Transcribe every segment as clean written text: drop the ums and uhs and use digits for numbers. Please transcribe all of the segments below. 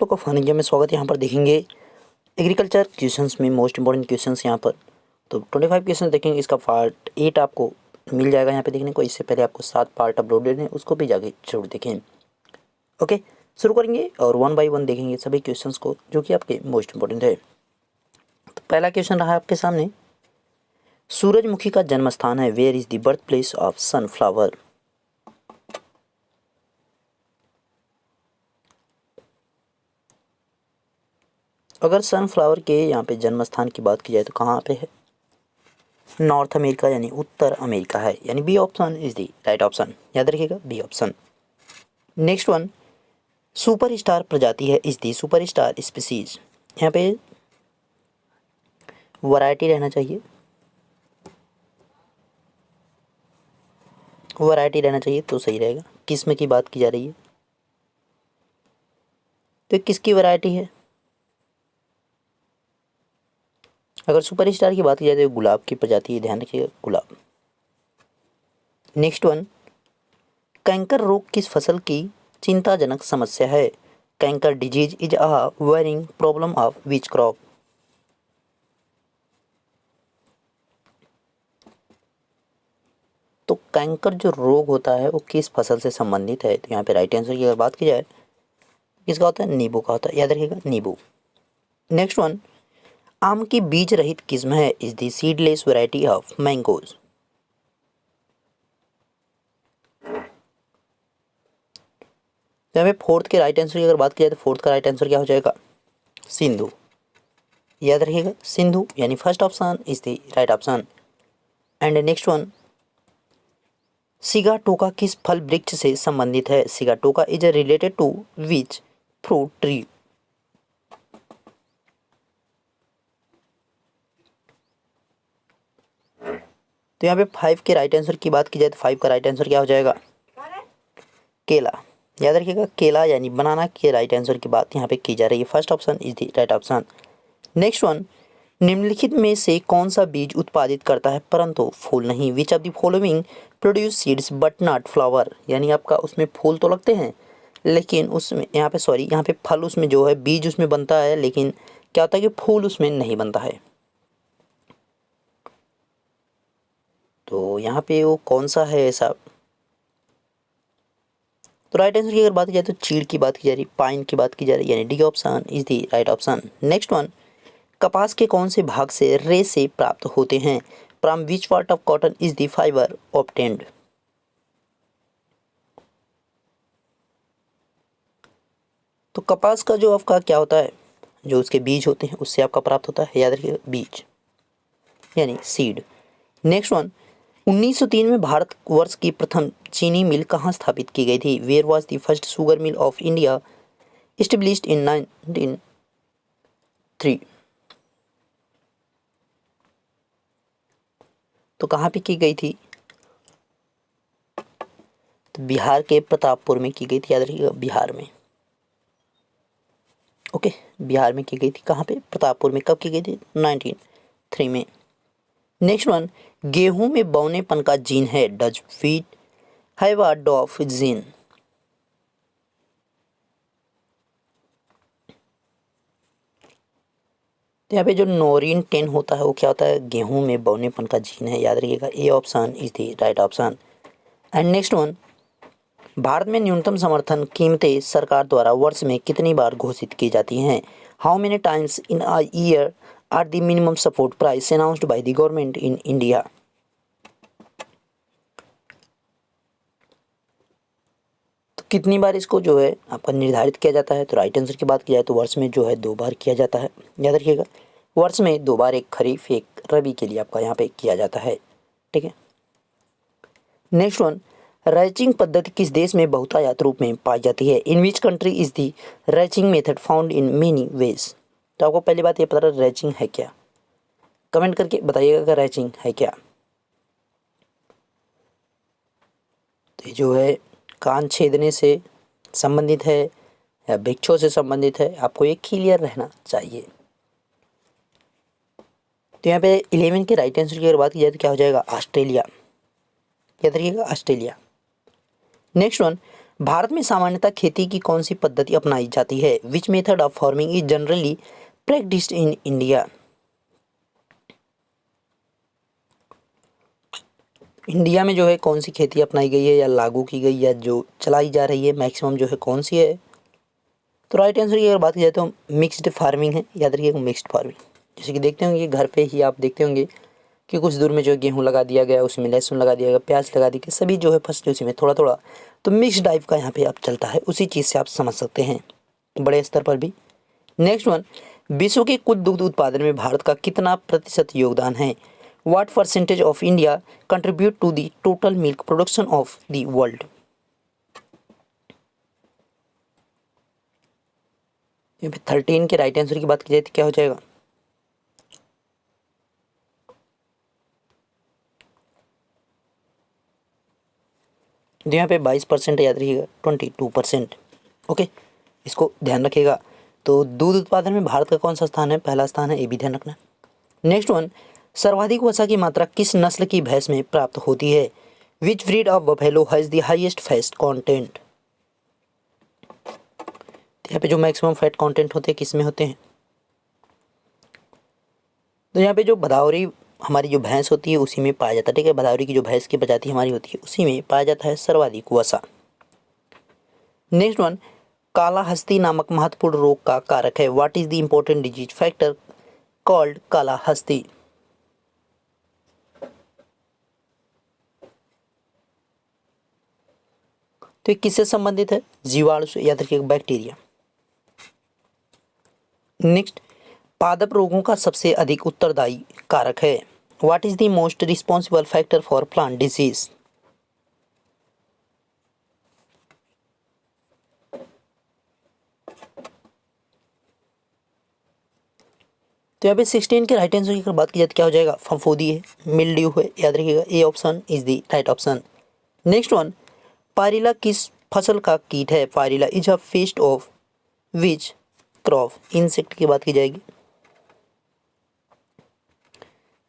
तो को fun India में स्वागत है। यहाँ पर देखेंगे एग्रीकल्चर क्वेश्चंस में मोस्ट इंपॉर्टेंट क्वेश्चंस यहाँ पर। तो 25 क्वेश्चन देखेंगे, इसका पार्ट 8 आपको मिल जाएगा यहाँ पे देखने को। इससे पहले आपको 7 पार्ट अपलोडेड हैं, उसको भी जाके जरूर देखें। ओके, शुरू करेंगे और 1 बाय 1 देखेंगे सभी क्वेश्चंस को जो कि आपके मोस्ट इंपॉर्टेंट है। तो पहला क्वेश्चन रहा आपके सामने, सूरजमुखी का जन्म स्थान है, where is the birth place of sunflower. अगर सनफ्लावर के यहाँ पे जन्म स्थान की बात की जाए तो कहाँ पे है? नॉर्थ अमेरिका यानी उत्तर अमेरिका है, यानी B option is the right option. याद रखिएगा B option. Next one, super star प्रजाति है is the super star species. यहाँ पे वैरायटी रहना चाहिए, वैरायटी रहना चाहिए तो सही रहेगा। किस्म की बात की जा रही है तो किसकी वैरायटी है? अगर सुपर स्टार की बात की जाए तो गुलाब की प्रजाति है, ध्यान रखिएगा गुलाब। नेक्स्ट वन, कैंकर रोग किस फसल की चिंताजनक समस्या है? Canker disease is a worrying problem of which crop. तो कैंकर जो रोग होता है वो किस फसल से संबंधित है? तो यहाँ पे राइट आंसर की अगर बात की जाए किसका होता है? नींबू का होता है, याद रखिएगा नींबू। नेक्स्ट वन, आम की बीज रहित किस्म है is the seedless variety of mangoes. तो यहाँ पे फोर्थ के राइट आंसर की अगर बात की जाए तो फोर्थ का राइट आंसर क्या हो जाएगा? सिंधु। याद रखिएगा सिंधु, यानी first option is the right option. And next one, Sigatoka किस फल वृक्ष से संबंधित है? Sigatoka is related to which fruit tree. तो यहाँ पे 5 के राइट आंसर की बात की जाए तो 5 का राइट आंसर क्या हो जाएगा? केला। याद रखिएगा केला यानी बनाना के राइट आंसर की बात यहाँ पे की जा रही है। First option is the right option. Next one, निम्नलिखित में से कौन सा बीज उत्पादित करता है परंतु फूल नहीं? Which of the following produce seeds but not flower. यानी आपका उसमें फूल तो लगते हैं लेकिन उसमें यहाँ पे यहाँ पे फल उसमें जो है बीज उसमें बनता है, लेकिन क्या होता है कि फूल उसमें नहीं बनता है। तो यहाँ पे वो कौन सा है ऐसा? तो राइट आंसर की अगर बात की जाए तो चीड़ की बात की जा रही, पाइन की बात की जा रही, यानी D option is the right option. Next one, कपास के कौन से भाग से रेशे प्राप्त होते हैं? From which part of cotton is the fibre obtained. तो कपास का जो आपका क्या होता है, जो उसके बीज होते हैं उससे आपका प्राप्त होता है, याद रखिएगा बीज यानी सीड। नेक्स्ट वन, 1903 में भारत वर्ष की प्रथम चीनी मिल कहाँ स्थापित की गई थी? Where was the first sugar mill of India established in 1903। तो कहाँ पे की गई थी? तो बिहार के प्रतापपुर में की गई थी, याद रखिएगा बिहार में। ओके, बिहार में की गई थी, कहाँ पे? प्रतापपुर में। कब की गई थी? 1903 में। नेक्स्ट वन, गेहूं में बौनेपन का जीन है, does wheat have a डॉफ gene. तो यहाँ पे जो नोरिन 10 होता है वो क्या होता है? गेहूं में बौनेपन का जीन है, याद रखिएगा A option is the right option. And next one, Bharat में न्यूनतम समर्थन कीमतें सरकार द्वारा वर्ष में कितनी बार घोषित की जाती हैं? How many times in a year are the minimum support price announced by the government in India. तो कितनी बार इसको जो है आपका निर्धारित किया जाता है? तो राइट आंसर की बात की जाए तो वर्ष में जो है 2 बार किया जाता है, याद रखिएगा वर्ष में 2 बार, एक खरीफ एक रबी के लिए आपका यहाँ पे किया जाता है। ठीक है। नेक्स्ट वन, रैचिंग पद्धति किस देश में बहुतायत रूप में पाई जाती है? In which country is the ranching method found in many ways. तो आपको पहली बात ये पता रहा रैचिंग है क्या? कमेंट करके बताइएगा कि रैचिंग है क्या। तो ये जो है कान छेदने से संबंधित है या वृक्षों से संबंधित है, आपको ये क्लियर रहना चाहिए। तो यहाँ पे 11 के राइट आंसर की अगर बात की जाए तो क्या हो जाएगा? ऑस्ट्रेलिया। याद रखिएगा ऑस्ट्रेलिया। नेक्स्ट वन, भारत में सामान्यतः खेती की कौन सी पद्धति अपनाई जाती है? Which method of farming is generally practised in India? India में जो है कौन सी खेती अपनाई गई है या लागू की गई या जो चलाई जा रही है मैक्सिमम जो है कौन सी है? तो राइट आंसर की अगर बात की जाए तो मिक्स्ड फार्मिंग है। याद रखिएगा मिक्स्ड फार्मिंग। जैसे कि देखते होंगे घर पे ही आप देखते होंगे कि कुछ दूर में जो है गेहूँ लगा दिया गया, उसमें लहसुन लगा दिया गया, प्याज लगा दी गई, सभी जो है फसलें उसी में थोड़ा थोड़ा। तो मिक्स टाइप का यहाँ पे आप चलता है, उसी चीज़ से आप समझ सकते हैं बड़े स्तर पर भी। नेक्स्ट वन, विश्व के कुल दुग्ध उत्पादन में भारत का कितना प्रतिशत योगदान है? What percentage of India contribute to the total milk production of the world? यहाँ पे 13 के राइट आंसर की बात की जाए तो क्या हो जाएगा? तो यहाँ पे 22% याद रखिएगा, 22%। ओके, इसको ध्यान रखिएगा। तो दूध उत्पादन में भारत का कौन सा स्थान है? पहला स्थान है, ये भी ध्यान रखना। नेक्स्ट वन, सर्वाधिक वसा की मात्रा किस नस्ल की भैंस में प्राप्त होती है? Which breed of buffalo has the highest fat content? यहाँ पे जो मैक्सिमम फैट कंटेंट होते हैं किस में होते हैं? तो यहाँ पे जो भदावरी हमारी जो भैंस होती है उसी में पाया जाता है। ठीक है, भदावरी की जो भैंस की प्रजाति हमारी होती है उसी में पाया जाता है सर्वाधिक वसा। नेक्स्ट वन, काला हस्ती नामक महत्वपूर्ण रोग का कारक है। What is the important disease factor called काला हस्ती? तो ये किससे संबंधित है? जीवाणु से, याद रखिएगा बैक्टीरिया। नेक्स्ट, पादप रोगों का सबसे अधिक उत्तरदायी कारक है। What is the most responsible factor for plant disease? तो यहाँ पे 16 के राइट आंसर की अगर बात की जाए तो क्या हो जाएगा? फफूंदी है, मिल्ड्यू है, याद रखिएगा A option is the right option. Next one, pyrilla किस फसल का कीट है? Pyrilla is a paste of which crop? Insect की बात की जाएगी,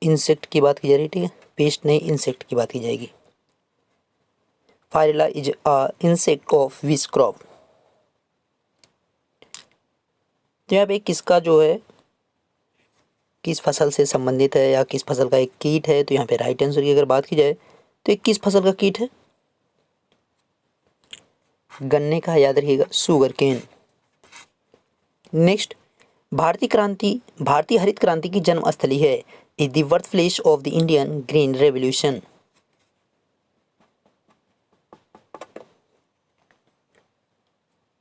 इंसेक्ट की बात की जा रही है। ठीक है, पेस्ट नहीं, इंसेक्ट की बात की जाएगी। Pyrilla is a insect of which crop? तो यहाँ पे किसका जो है किस फसल से संबंधित है या किस फसल का एक कीट है? तो यहाँ पे राइट आंसर की अगर बात की जाए तो एक किस फसल का कीट है? गन्ने का, याद रखिएगा शुगर केन। नेक्स्ट, भारतीय हरित क्रांति की जन्म स्थली है। Is the birth place of the Indian green revolution?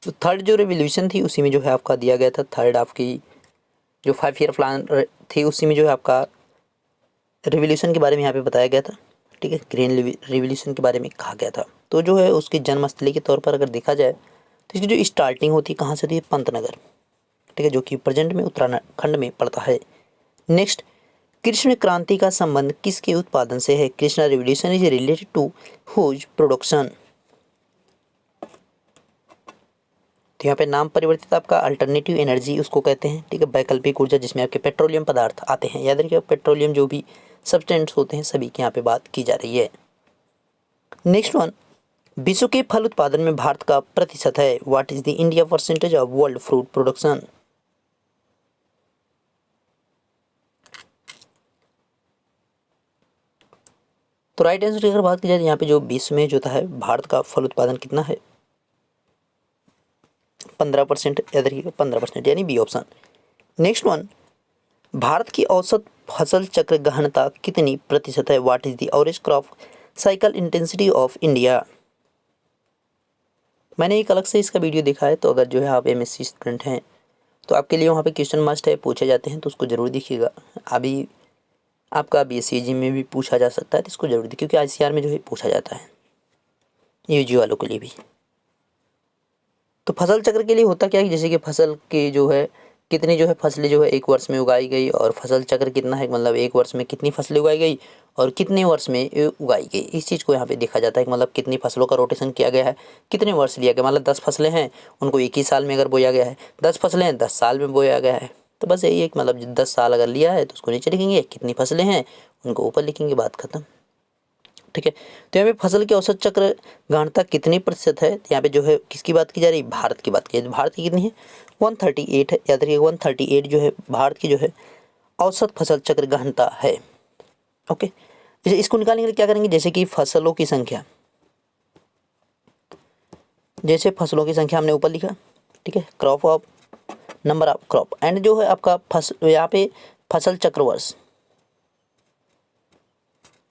तो थर्ड जो रेवोल्यूशन थी उसी में जो है आपका दिया गया था। थर्ड आपकी जो 5 ईयर प्लान थी उसी में जो है आपका रेवोल्यूशन के बारे में यहाँ पे बताया गया था। ठीक है, ग्रीन रेवोल्यूशन के बारे में कहा गया था। तो जो है उसकी जन्मस्थली के तौर पर अगर देखा जाए तो इसकी जो स्टार्टिंग होती है कहाँ से थी? पंतनगर। ठीक है, जो कि प्रेजेंट में उत्तराखंड में पड़ता है। नेक्स्ट, कृष्ण क्रांति का संबंध किसके उत्पादन से है? Krishna revolution is related to whose production? तो यहाँ पे नाम परिवर्तित आपका अल्टरनेटिव एनर्जी उसको कहते हैं। ठीक है, वैकल्पिक ऊर्जा जिसमें आपके पेट्रोलियम पदार्थ आते हैं। याद रखिए पेट्रोलियम जो भी सब्सटेंस होते हैं सभी की यहाँ पे बात की जा रही है। नेक्स्ट वन, विश्व के फल उत्पादन में भारत का प्रतिशत है। What is the India percentage of world fruit production? तो राइट आंसर की अगर बात की जाए यहाँ पे जो विश्व में जो है भारत का फल उत्पादन कितना है? 15%। याद रखिएगा 15%, यानी B option. Next one, Bharat की औसत फसल चक्र गहनता कितनी प्रतिशत है? What is the average crop cycle intensity of India? मैंने एक अलग से इसका वीडियो देखा है, तो अगर जो है आप एमएससी स्टूडेंट हैं तो आपके लिए वहाँ पे क्वेश्चन मस्ट है, पूछे जाते हैं, तो उसको ज़रूर देखिएगा। अभी आपका बीएससी में भी पूछा जा सकता है, तो इसको जरूर देखिए क्योंकि आईसीआर में जो है पूछा जाता है यूजी वालों के लिए भी। तो फसल चक्र के लिए होता क्या है, जैसे कि फसल की जो है कितनी जो है फसलें जो है एक वर्ष में उगाई गई, और फसल चक्र कितना है मतलब एक वर्ष में कितनी फसलें उगाई गई और कितने वर्ष में उगाई गई, इस चीज़ को यहाँ पे देखा जाता है कि मतलब कितनी फसलों का रोटेशन किया गया है, कितने वर्ष लिया गया। मतलब 10 फसलें हैं उनको एक ही साल में अगर बोया गया है, 10 फसलें हैं 10 साल में बोया गया है। तो बस यही है कि मतलब 10 साल अगर लिया है तो उसको नीचे लिखेंगे, कितनी फसलें हैं उनको ऊपर लिखेंगे, बात खत्म। ठीक है। तो यहाँ पे फसल की औसत चक्र गहनता कितनी प्रतिशत है, यहाँ पे जो है किसकी बात की जा रही है, भारत की बात की जा रही है। भारत की कितनी है, 138 है, याद रखिए 138 जो है भारत की जो है औसत फसल चक्र गहनता है। ओके, जैसे इसको निकालने के लिए क्या करेंगे, जैसे कि फसलों की संख्या, जैसे फसलों की संख्या हमने ऊपर लिखा, ठीक है, crop of number of crop and जो है आपका यहाँ पे फसल चक्र वर्ष,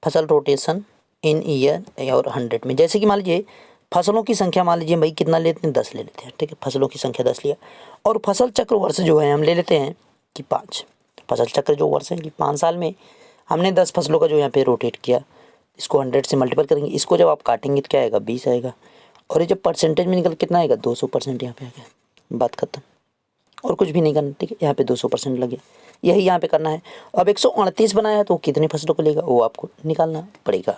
फसल रोटेशन इन ईयर और 100 में। जैसे कि मान लीजिए फसलों की संख्या मान लीजिए भाई कितना लेते हैं, 10 ले लेते हैं, ठीक है, फसलों की संख्या 10 लिया, और फसल चक्र वर्ष जो है हम ले लेते हैं कि 5। फसल चक्र जो वर्ष है कि 5 साल में हमने 10 फसलों का जो यहाँ पे रोटेट किया, इसको 100 से मल्टीपल करेंगे, इसको जब आप काटेंगे तो क्या आएगा, 20 आएगा, और ये जब परसेंटेज में निकल कितना आएगा, 200% यहाँ पे आ गया, बात खत्म, और कुछ भी नहीं करना, ठीक है, यहाँ पे 200% लगे, यही यहाँ पे करना है। अब 138 बनाया तो कितनी फसलों को लेगा वो आपको निकालना पड़ेगा,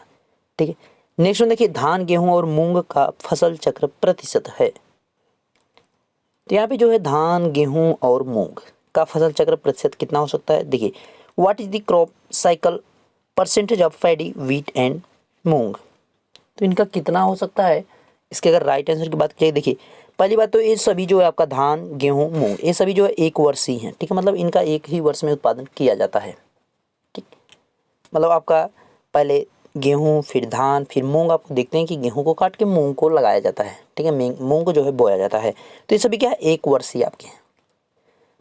ठीक है। नेक्स्ट में देखिए धान गेहूं और मूंग का फसल चक्र प्रतिशत है, तो यहाँ पे जो है धान गेहूं और मूंग का फसल चक्र प्रतिशत कितना हो सकता है, देखिए what is the crop cycle percentage of paddy wheat and moong, तो इनका कितना हो सकता है, इसके अगर राइट आंसर की बात की जाए, देखिए पहली बात तो ये सभी जो है आपका धान गेहूं मूंग ये सभी जो है एक वर्षीय हैं, ठीक है, मतलब इनका एक ही वर्ष में उत्पादन किया जाता है, ठीक, मतलब आपका पहले गेहूं फिर धान फिर मूंग, आप देखते हैं कि गेहूं को काट के मूंग को लगाया जाता है, ठीक है, मूंग को जो है बोया जाता है, तो ये सभी क्या है एक वर्षीय आपके हैं।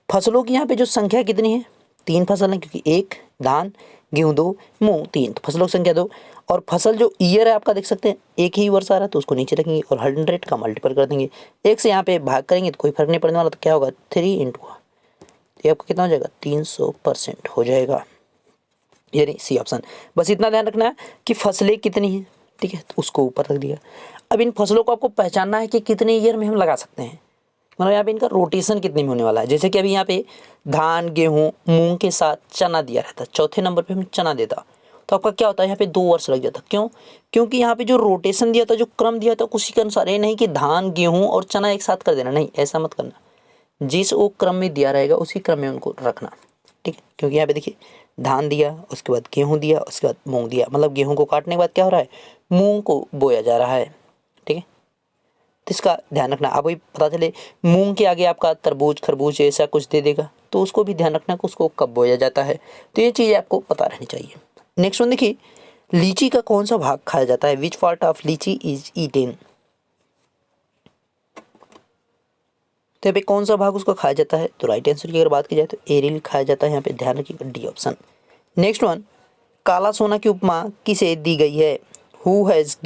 फसलों की यहाँ पे जो संख्या कितनी है, 3 फसल है, क्योंकि 1 धान गेहूं 2 मूंग 3, तो फसलों की संख्या 2, और फसल जो ईयर है आपका देख सकते हैं एक ही वर्ष आ रहा है तो उसको नीचे रखेंगे और 100 का मल्टीपल कर देंगे, 1 से यहाँ पे भाग करेंगे तो कोई फर्क नहीं पड़ने वाला, तो क्या होगा 3 इंटू, ये आपका कितना हो जाएगा 300% हो जाएगा, यानी सी ऑप्शन। बस इतना ध्यान रखना है कि फसलें कितनी हैं, ठीक है, तो उसको ऊपर रख दिया। अब इन फसलों को आपको पहचानना है कि कितने ईयर में हम लगा सकते हैं, मतलब यहाँ पे इनका रोटेशन कितने में होने वाला है। जैसे कि अभी यहाँ पे धान गेहूँ मूंग के साथ चना दिया रहता, चौथे नंबर पे हम चना देता, तो आपका क्या होता है यहाँ पे 2 वर्ष लग जाता, क्यों, क्योंकि यहाँ पे जो रोटेशन दिया था जो क्रम दिया था उसी के अनुसार, ये नहीं कि धान गेहूँ और चना एक साथ कर देना, नहीं ऐसा मत करना, जिस वो क्रम में दिया रहेगा उसी क्रम में उनको रखना, ठीक है, क्योंकि यहाँ पे देखिए धान दिया उसके बाद गेहूँ दिया उसके बाद मूंग दिया, मतलब गेहूँ को काटने के बाद क्या हो रहा है, मूंग को बोया जा रहा है, ठीक है, तो इसका ध्यान रखना। अब वही पता चले मूंग के आगे आपका तरबूज खरबूज ऐसा कुछ दे देगा तो उसको भी ध्यान रखना कि उसको कब बोया जाता है, तो ये चीज़ आपको पता रहनी चाहिए। नेक्स्ट वन देखिए लीची का कौन सा भाग खाया जाता है, विच पार्ट ऑफ लीची इज ईटेन, तो यहाँ पे कौन सा भाग उसको खाया जाता है, तो राइट आंसर की अगर बात की जाए तो एरिल खाया जाता है, यहाँ पे ध्यान रखिएगा डी ऑप्शन। नेक्स्ट वन काला सोना की उपमा किसे दी गई है, who has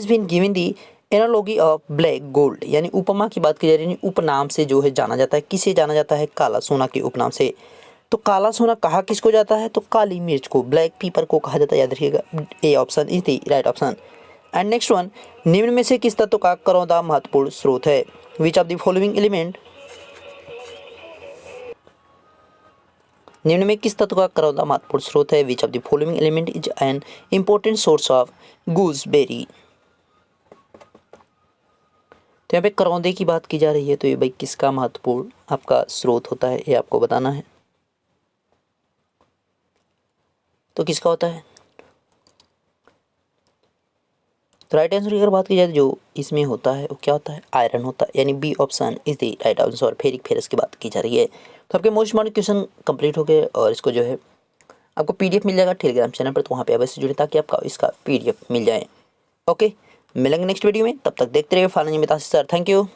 been given the analogy of black gold, यानी उपमा की बात की जा रही है, उपनाम से जो है जाना जाता है, किसे जाना जाता है, काला सोना के उपनाम से। तो काला सोना कहा किसको जाता है, तो काली मिर्च को ब्लैक पीपर को कहा जाता है, याद रखिएगा A option is the right option. And next one निम्न में से किस तत्व का करौंदा महत्वपूर्ण स्रोत है, which of the following element, निम्न में किस तत्व का करौंदा महत्वपूर्ण स्रोत है, which of the following element is an important source of gooseberry, तो यहाँ पे करौंदे की बात की जा रही है, तो ये भाई किसका महत्वपूर्ण आपका स्रोत होता है ये आपको बताना है, तो किसका होता है, तो राइट आंसर की अगर बात की जाए जो इसमें होता है वो क्या होता है, आयरन होता है, यानी B option is the right answer. Ferric ferrous की बात की जा रही है। तो आपके मोस्ट इम्पॉर्टेंट क्वेश्चन कंप्लीट हो गए और इसको जो है आपको पीडीएफ मिल जाएगा टेलीग्राम चैनल पर, तो वहाँ पे अवश्य जुड़े ताकि आपका इसका पीडीएफ मिल जाए। ओके, मिलेंगे नेक्स्ट वीडियो में, तब तक देखते रहिए फाइनल में सर, थैंक यू।